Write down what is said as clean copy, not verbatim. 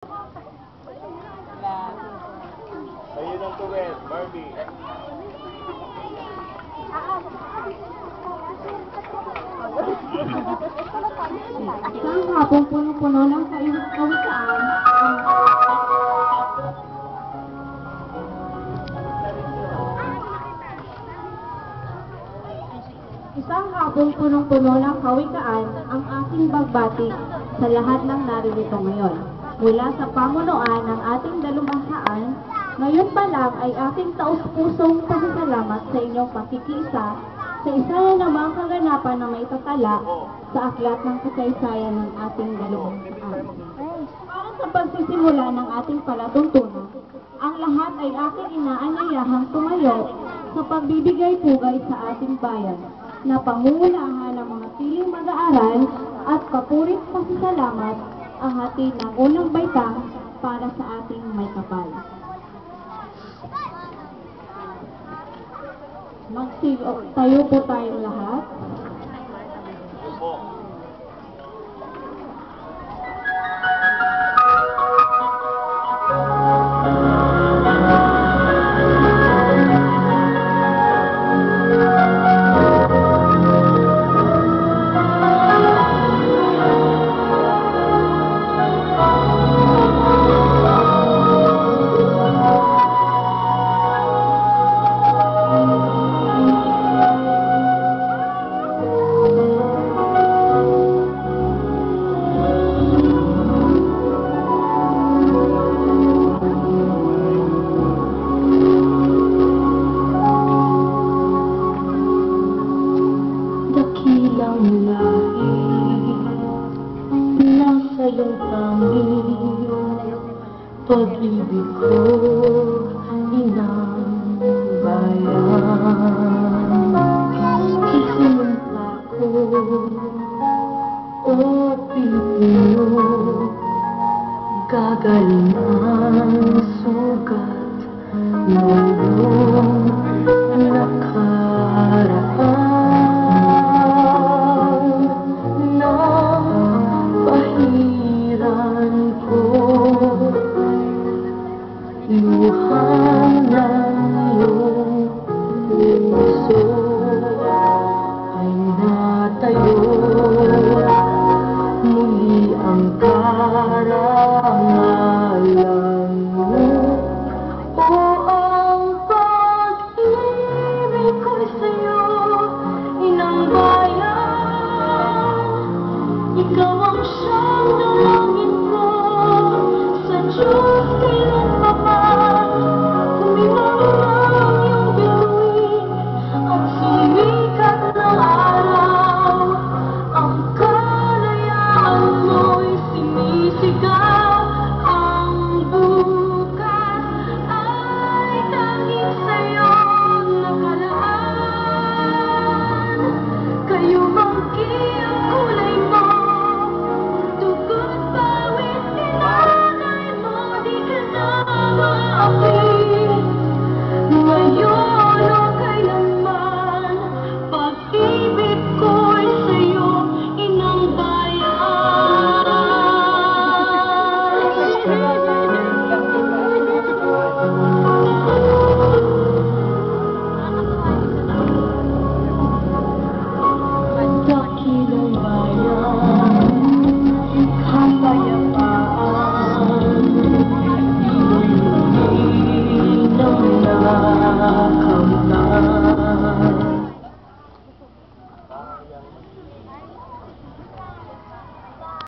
Ayun ang tuwid, Barbie. Isang hapong punong-puno ng kawikaan. Isang hapong punong-puno ng kawikaan ang aking bagbati sa lahat ng naririto ngayon. Mula sa pamunuan ng ating dalubhasaan, ngayon pa lang ay aking taus-pusong pasasalamat sa inyong pakikiisa sa isa na namang kaganapan na may tatala sa aklat ng kasaysayan ng ating dalubhasaan. Para sa pagsisimula ng ating palatuntunan, ang lahat ay aking inaanyayahang tumayo sa pagbibigay pugay sa ating bayan na pangungunahan ng mga piling mag-aaral at papurit pasasalamat ang hatid ng unang baitang para sa ating may kapal. Tayo po tayong lahat. Dakilang lahi, nasa iyong tanging pag-ibig ko, inang bayan. Isinumpa ko, o Pilipino, gagaling ang sugat ng iyong